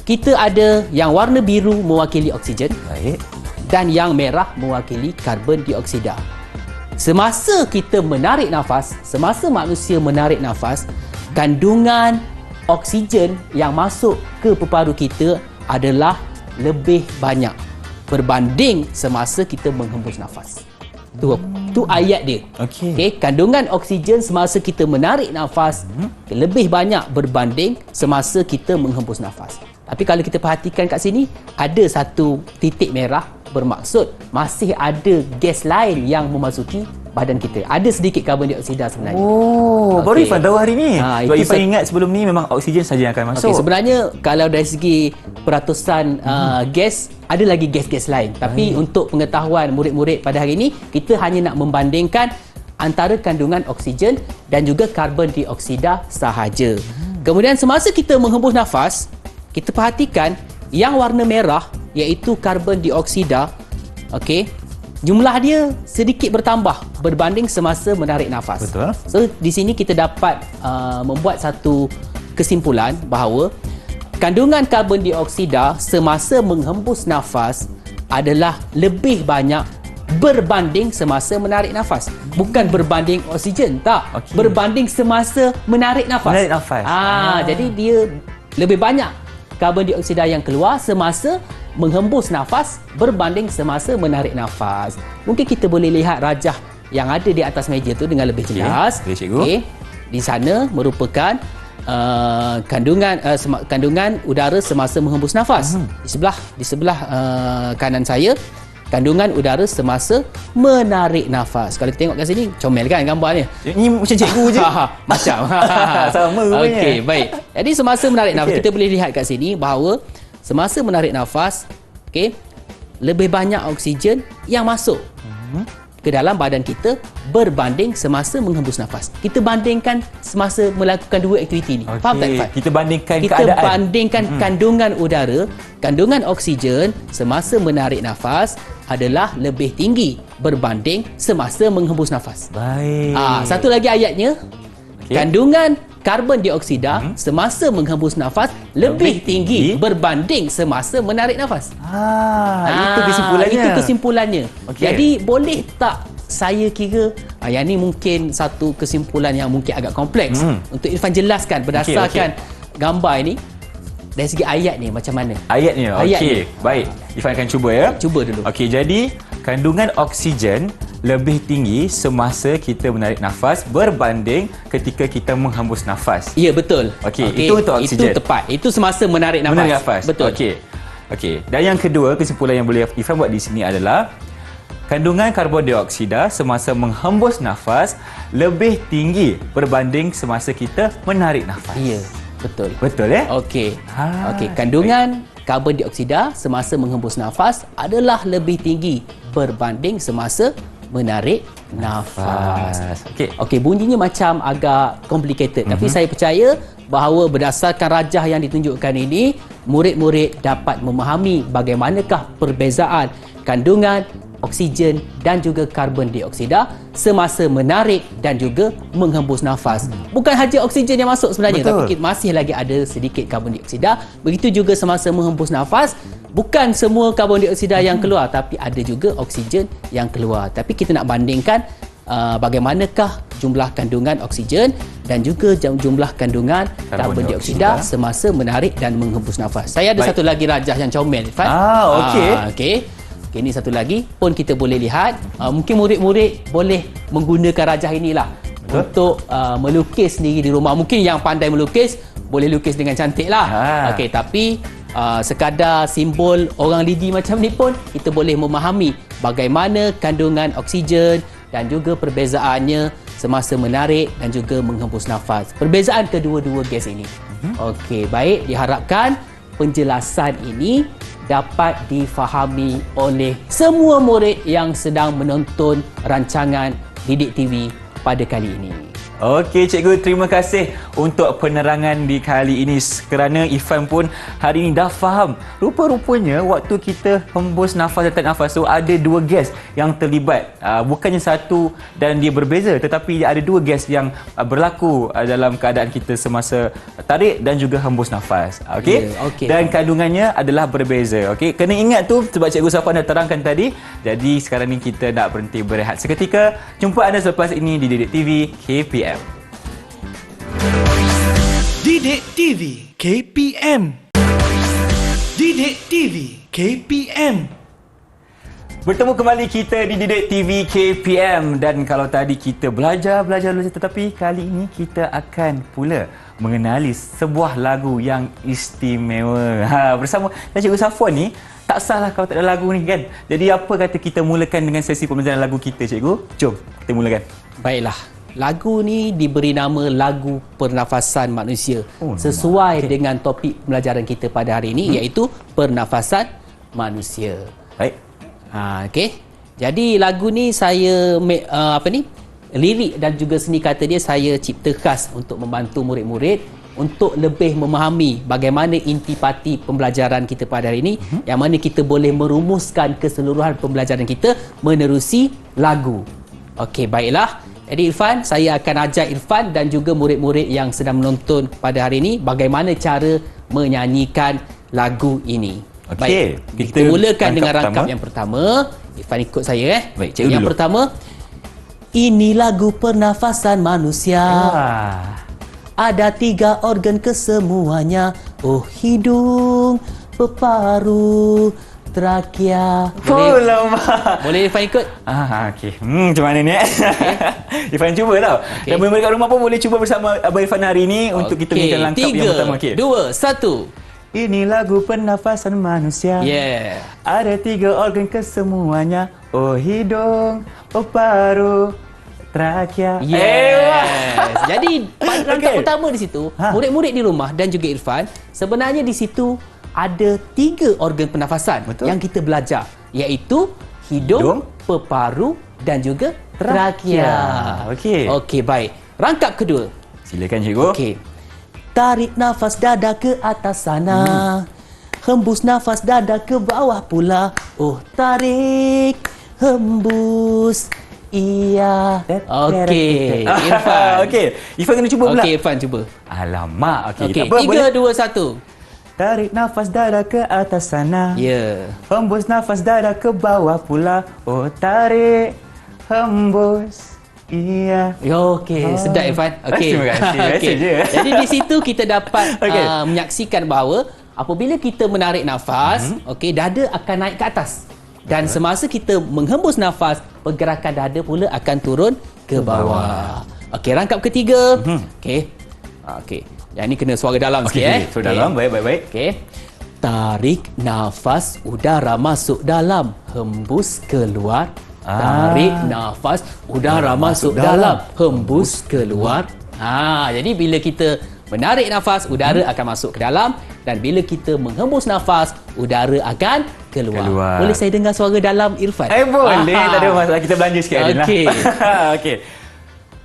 Kita ada yang warna biru mewakili oksigen. Baik. Dan yang merah mewakili karbon dioksida. Semasa kita menarik nafas, semasa manusia menarik nafas, kandungan oksigen yang masuk ke peparu kita adalah lebih banyak berbanding semasa kita menghembus nafas. Tu ayat dia. Okey, kandungan oksigen semasa kita menarik nafas lebih banyak berbanding semasa kita menghembus nafas. Tapi kalau kita perhatikan kat sini, ada satu titik merah, bermaksud masih ada gas lain yang memasuki badan kita. Ada sedikit karbon dioksida sebenarnya. Baru Irfan tahu hari ni. Sebab itu Irfan ingat sebelum ni memang oksigen saja yang akan masuk. Sebenarnya kalau dari segi peratusan gas, ada lagi gas-gas lain. Tapi untuk pengetahuan murid-murid pada hari ini, kita hanya nak membandingkan antara kandungan oksigen dan juga karbon dioksida sahaja. Kemudian semasa kita menghembus nafas, kita perhatikan yang warna merah iaitu karbon dioksida, okey, jumlah dia sedikit bertambah berbanding semasa menarik nafas. Betul. So di sini kita dapat membuat satu kesimpulan bahawa kandungan karbon dioksida semasa menghembus nafas adalah lebih banyak berbanding semasa menarik nafas. Bukan berbanding oksigen, tak. Berbanding semasa menarik nafas. Jadi dia lebih banyak karbon dioksida yang keluar semasa menghembus nafas berbanding semasa menarik nafas. Mungkin kita boleh lihat rajah yang ada di atas meja tu dengan lebih jelas. Okey. Di sana merupakan kandungan udara semasa menghembus nafas. Di sebelah kanan saya, kandungan udara semasa menarik nafas. Kalau kita tengok kat sini, comel kan gambarnya? Ini macam cikgu je. Macam. Sama rupanya. Okey, baik. Jadi semasa menarik nafas, kita boleh lihat kat sini bahawa semasa menarik nafas, okey, lebih banyak oksigen yang masuk. ke dalam badan kita berbanding semasa menghembus nafas. Kita bandingkan semasa melakukan dua aktiviti ni. Faham tak, Irfan? Kita bandingkan Kita keadaan. bandingkan kandungan udara, kandungan oksigen semasa menarik nafas adalah lebih tinggi berbanding semasa menghembus nafas. Baik. Satu lagi ayatnya, kandungan karbon dioksida semasa menghembus nafas lebih tinggi berbanding semasa menarik nafas. Itu kesimpulannya. Itu kesimpulannya. Okey. Jadi boleh tak saya kira yang ni mungkin satu kesimpulan yang mungkin agak kompleks untuk Irfan jelaskan berdasarkan gambar ini dari segi ayat ni macam mana? Ayatnya. Ayat Okey. ni. Baik. Irfan akan cuba ya. Cuba dulu. Okey, jadi kandungan oksigen lebih tinggi semasa kita menarik nafas berbanding ketika kita menghembus nafas. Ya, betul. Okey, itu untuk oksigen. Itu tepat. Itu semasa menarik nafas. Menarik nafas. Betul. Okey. Dan yang kedua, kesimpulan yang boleh Irfan buat di sini adalah kandungan karbon dioksida semasa menghembus nafas lebih tinggi berbanding semasa kita menarik nafas. Ya, betul. Betul ya? Okey. Kandungan karbon dioksida semasa menghembus nafas adalah lebih tinggi berbanding semasa menarik nafas. Okey, bunyinya macam agak complicated, tapi saya percaya bahawa berdasarkan rajah yang ditunjukkan ini, murid-murid dapat memahami bagaimanakah perbezaan kandungan oksigen dan juga karbon dioksida semasa menarik dan juga menghembus nafas. Bukan saja oksigen yang masuk sebenarnya, tapi masih lagi ada sedikit karbon dioksida. Begitu juga semasa menghembus nafas, bukan semua karbon dioksida yang keluar, tapi ada juga oksigen yang keluar. Tapi kita nak bandingkan bagaimanakah jumlah kandungan oksigen dan juga jumlah kandungan karbon dioksida semasa menarik dan menghembus nafas. Saya ada satu lagi rajah yang comel, Irfan. Okey. Ini satu lagi pun kita boleh lihat. Mungkin murid-murid boleh menggunakan rajah inilah untuk melukis sendiri di rumah. Mungkin yang pandai melukis boleh lukis dengan cantik lah. Okey, tapi sekadar simbol orang lidi macam ni pun kita boleh memahami bagaimana kandungan oksigen dan juga perbezaannya semasa menarik dan juga menghembus nafas. Perbezaan kedua-dua gas ini. Okey, baik, diharapkan penjelasan ini dapat difahami oleh semua murid yang sedang menonton rancangan Didik TV pada kali ini. Okey, cikgu, terima kasih untuk penerangan di kali ini kerana Irfan pun hari ini dah faham. Rupa-rupanya waktu kita hembus nafas dan tarik nafas tu ada dua gas yang terlibat. Bukannya satu dan dia berbeza, tetapi ada dua gas yang berlaku dalam keadaan kita semasa tarik dan juga hembus nafas. Okey? Dan kandungannya adalah berbeza. Okey, kena ingat tu sebab Cikgu Safwan dah terangkan tadi. Jadi sekarang ni kita nak berhenti berehat seketika. Jumpa anda selepas ini di Didik TV KPM. Didik TV KPM. Didik TV KPM. Bertemu kembali kita di Didik TV KPM, dan kalau tadi kita belajar, tetapi kali ini kita akan pula mengenali sebuah lagu yang istimewa. Bersama Cikgu Safwan ni, tak salah kalau tak ada lagu ni kan. Jadi apa kata kita mulakan dengan sesi pembelajaran lagu kita, Cikgu? Jom kita mulakan. Baiklah. Lagu ni diberi nama Lagu Pernafasan Manusia sesuai dengan topik pembelajaran kita pada hari ini, iaitu pernafasan manusia. Baik. Okey. Jadi lagu ni saya lirik dan juga seni kata dia saya cipta khas untuk membantu murid-murid untuk lebih memahami bagaimana intipati pembelajaran kita pada hari ini, yang mana kita boleh merumuskan keseluruhan pembelajaran kita menerusi lagu. Okey, baiklah. Jadi Irfan, saya akan ajar Irfan dan juga murid-murid yang sedang menonton pada hari ini bagaimana cara menyanyikan lagu ini. Okey, baik, kita mulakan dengan rangkap yang pertama. Irfan ikut saya. Baik, cikgu yang dulu. pertama, ini lagu pernafasan manusia. Ada 3 organ kesemuanya. Oh, hidung, peparu, trakea. Boleh Irfan ikut? Okey. Macam mana ni? Irfan cuba tau. Dan murid-murid kat rumah pun boleh cuba bersama Abang Irfan hari ini untuk kita menyanyikan langkap yang pertama. 3, 2, 1. Ini lagu pernafasan manusia. Ada 3 organ kesemuanya. Oh, hidung, paru, trakea. Jadi rangkap pertama di situ, murid-murid di rumah dan juga Irfan, sebenarnya di situ ada 3 organ pernafasan yang kita belajar, iaitu hidung, peparu dan juga trakea. Okey. Okey, baik. Rangkap kedua. Silakan cikgu. Okey. Tarik nafas dada ke atas sana. Hembus nafas dada ke bawah pula. Oh, tarik, hembus. Iya. Okey. Irfan. Okey. Irfan kena cuba pula. Okey, Irfan cuba. Alamak. Okey. Okey, Tak apa, boleh. 3, 2, 1. Tarik nafas dada ke atas sana. Ya. Hembus nafas dada ke bawah pula. Oh, tarik, hembus. Iya. Okey, sedap Irfan. Okey. Terima kasih. Biasa Okey. je. Jadi di situ kita dapat Okey. menyaksikan bahawa apabila kita menarik nafas, okey, dada akan naik ke atas. Dan semasa kita menghembus nafas, pergerakan dada pula akan turun ke bawah. Okey, rangkap ketiga. Okey. Okey. Yang ni kena suara dalam sikit So dalam, baik. Okey. Tarik nafas, udara masuk dalam, hembus keluar. Tarik nafas, udara masuk dalam, hembus keluar. Jadi bila kita menarik nafas, udara akan masuk ke dalam, dan bila kita menghembus nafas, udara akan keluar. Boleh saya dengar suara dalam Irfan? Boleh. Tak ada masalah. Kita belanja sikit Adin lah. Okey. Okey.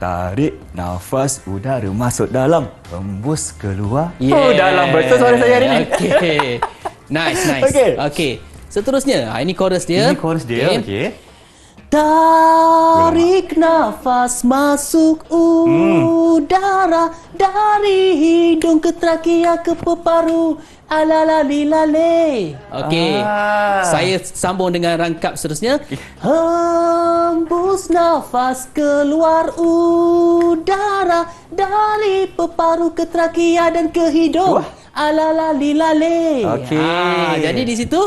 Tarik nafas, udara masuk dalam, hembus keluar. Oh, dalam betul suara saya hari ni. Okey. Nice. Okey. Seterusnya, ini chorus dia. Ini chorus dia. Okey. Tarik nafas masuk udara dari hidung ke trakea ke peparu. Alalalilale. Okey. Saya sambung dengan rangkap seterusnya. Hembus nafas keluar udara dari peparu ke trakea dan ke hidung. Alalalilale. Okey. Jadi di situ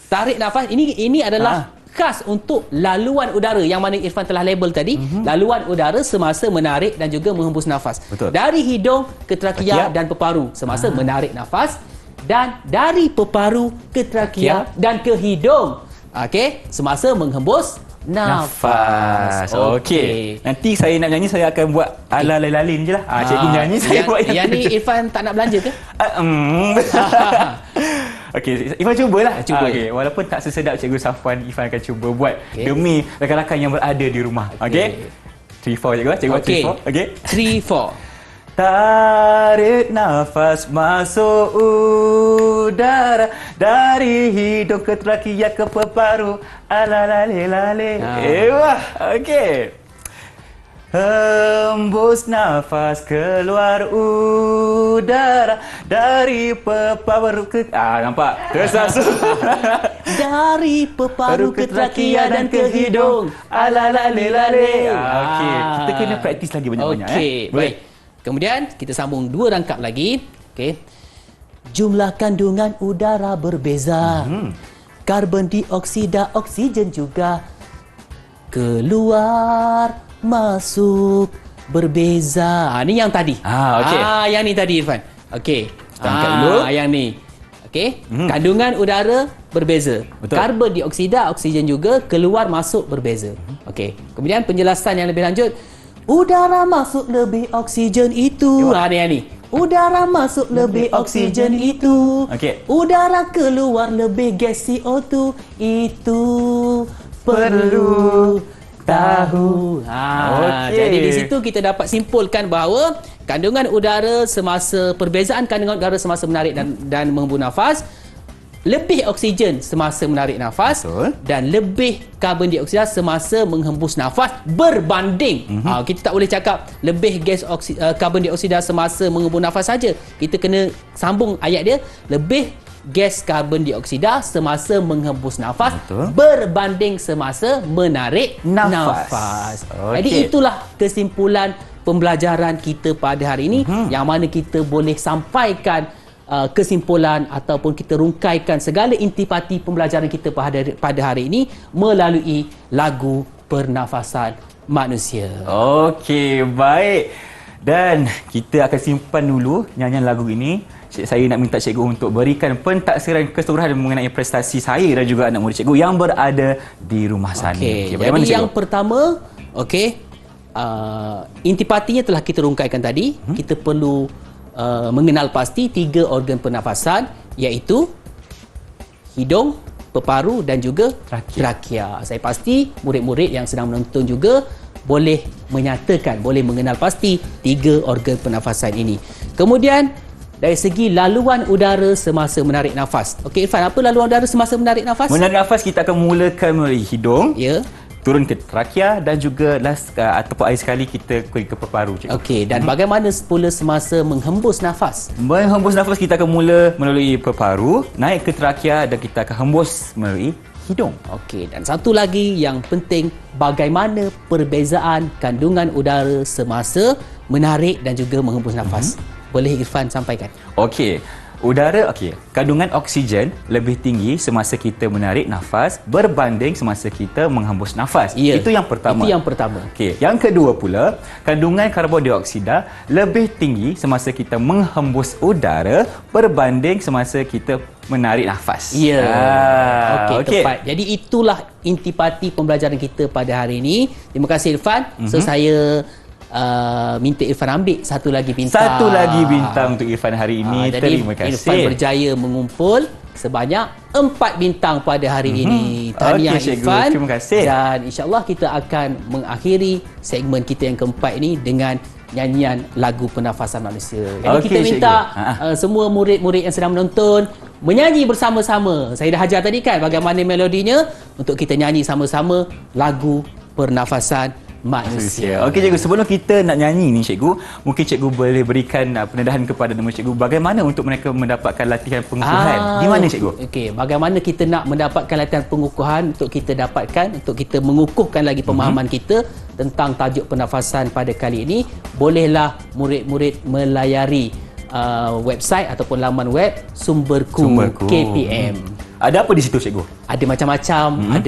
tarik nafas ini adalah khas untuk laluan udara yang mana Irfan telah label tadi. Laluan udara semasa menarik dan juga menghembus nafas. Betul. Dari hidung ke trakea dan peparu semasa menarik nafas, dan dari peparu ke trakea dan ke hidung, okey, semasa menghembus nafas. Okey. Nanti saya nak nyanyi, saya akan buat ala lalin je lah. Cikgu nyanyi, saya buat yang ni Irfan tak nak belanja ke? Okey, Irfan cubalah. Cuba. Okey, walaupun tak sesedap Cikgu Safwan, Irfan akan cuba buat demi rakan-rakan yang berada di rumah. Okey. 3 4 cikgu. Cikgu 3 4. Okey. 3 4. Tarik nafas masuk udara dari hidung ke trakea ke peparu. Alalalilale. Wah, okey. Hembus nafas keluar udara dari peparu ke nampak tersasul dari peparu ke trakea dan ke hidung. Alalalilale. Okey, kita kena praktis lagi banyak-banyak. Okey, baik. Kemudian kita sambung 2 rangkap lagi. Okey. Jumlah kandungan udara berbeza. Karbon dioksida, oksigen juga. Keluar, masuk, berbeza. Ni yang tadi. Okey. Yang ni tadi Irfan. Okey. Kita angkat dulu. Yang ni. Okey. Kandungan udara berbeza. Betul. Karbon dioksida, oksigen juga, keluar masuk berbeza. Okey. Kemudian penjelasan yang lebih lanjut. Udara masuk lebih oksigen itu. Ni yang ni. Udara masuk lebih oksigen itu. Okey. Udara keluar lebih gas CO2. Itu perlu tahu. Okey. Jadi di situ kita dapat simpulkan bahawa kandungan udara semasa perbezaan kandungan udara semasa menarik dan menghembus nafas, lebih oksigen semasa menarik nafas. Betul. Dan lebih karbon dioksida semasa menghembus nafas berbanding. Kita tak boleh cakap lebih gas karbon dioksida semasa menghembus nafas saja. Kita kena sambung ayat dia, lebih gas karbon dioksida semasa menghembus nafas. Betul. Berbanding semasa menarik Nafas. Jadi Okey. itulah kesimpulan pembelajaran kita pada hari ini, yang mana kita boleh sampaikan kesimpulan ataupun kita rungkaikan segala intipati pembelajaran kita pada hari ini melalui lagu pernafasan manusia. Okey, baik. Dan kita akan simpan dulu nyanyian lagu ini. Saya nak minta cikgu untuk berikan pentaksiran keseluruhan mengenai prestasi saya dan juga anak murid cikgu yang berada di rumah sana. Okey, bagaimana, jadi yang cikgu? pertama, okey, intipatinya telah kita rungkaikan tadi. Kita perlu mengenal pasti 3 organ pernafasan, iaitu hidung, peparu dan juga trakea. Saya pasti murid-murid yang sedang menonton juga boleh menyatakan, boleh mengenal pasti 3 organ pernafasan ini. Kemudian dari segi laluan udara semasa menarik nafas. Okey Irfan, apa laluan udara semasa menarik nafas? Menarik nafas kita akan mulakan melalui hidung, Ya. turun ke trakea dan juga last ataupun akhir sekali kita pergi ke peparu, cikgu. Okey, dan bagaimana pula semasa menghembus nafas? Menghembus nafas kita akan mula melalui peparu, naik ke trakea dan kita akan hembus melalui hidung. Okey, dan satu lagi yang penting, bagaimana perbezaan kandungan udara semasa menarik dan juga menghembus nafas? Boleh Irfan sampaikan? Okey. Udara, kandungan oksigen lebih tinggi semasa kita menarik nafas berbanding semasa kita menghembus nafas. Ya, Itu yang pertama. Itu yang pertama. Okey, yang kedua pula, kandungan karbon dioksida lebih tinggi semasa kita menghembus udara berbanding semasa kita menarik nafas. Ya. Okey. Tepat. Jadi itulah intipati pembelajaran kita pada hari ini. Terima kasih Irfan. So saya minta Irfan ambil satu lagi bintang. Satu lagi bintang untuk Irfan hari ini. Terima kasih. Irfan berjaya mengumpul sebanyak 4 bintang pada hari ini. Tahniah Okey, cikgu. Irfan. Terima kasih. Dan insya-Allah kita akan mengakhiri segmen kita yang keempat ini dengan nyanyian lagu pernafasan manusia. Jadi Okey, kita minta cikgu. semua murid-murid yang sedang menonton menyanyi bersama-sama. Saya dah ajar tadi kan bagaimana melodinya, untuk kita nyanyi sama-sama lagu pernafasan manusia. Okey cikgu, sebelum kita nak nyanyi ni cikgu, mungkin cikgu boleh berikan pendedahan kepada nama cikgu bagaimana untuk mereka mendapatkan latihan pengukuhan. Di mana cikgu? Okey, bagaimana kita nak mendapatkan latihan pengukuhan untuk kita dapatkan, untuk kita mengukuhkan lagi pemahaman kita tentang tajuk pernafasan pada kali ini, bolehlah murid-murid melayari website ataupun laman web Sumberku KPM. Ada apa di situ cikgu? Ada macam-macam,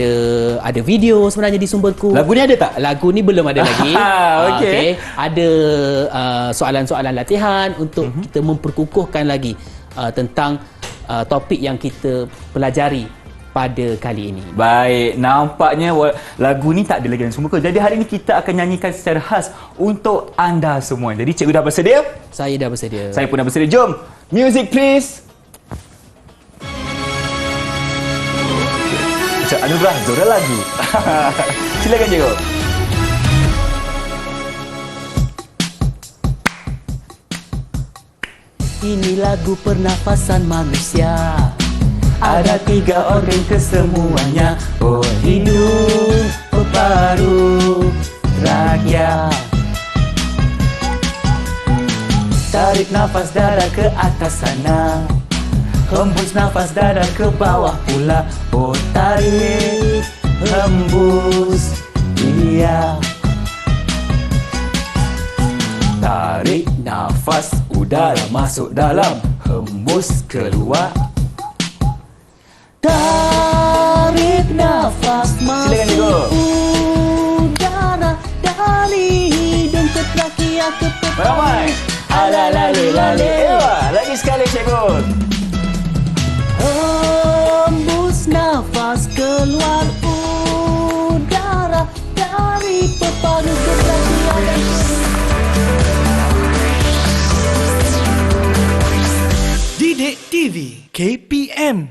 ada video sebenarnya di Sumberku. Lagu ni ada tak? Lagu ni belum ada lagi. Okey. Ada soalan-soalan latihan untuk kita memperkukuhkan lagi tentang topik yang kita pelajari pada kali ini. Baik, nampaknya lagu ni tak ada lagi dalam Sumberku. Jadi hari ini kita akan nyanyikan secara khas untuk anda semua. Jadi cikgu dah bersedia? Saya dah bersedia. Saya pun dah bersedia. Jom, music please. Macam Anugerah Zora lagu. Silakan cikgu. Ini lagu pernafasan manusia. Ada 3 organ kesemuanya. Oh, hidung, peparu, trakea. Tarik nafas dada ke atas sana, hembus nafas dada ke bawah pula. Oh, tarik, hembus, iya. Tarik nafas, udara masuk dalam, hembus keluar. Tarik nafas Silakan, cikgu. udara dari hidung ke trakea ke peparu. Ramai. Alalale. Lagi sekali cikgu. Hembus nafas, keluar udara dari peparu ke trakea. Didik TV KPM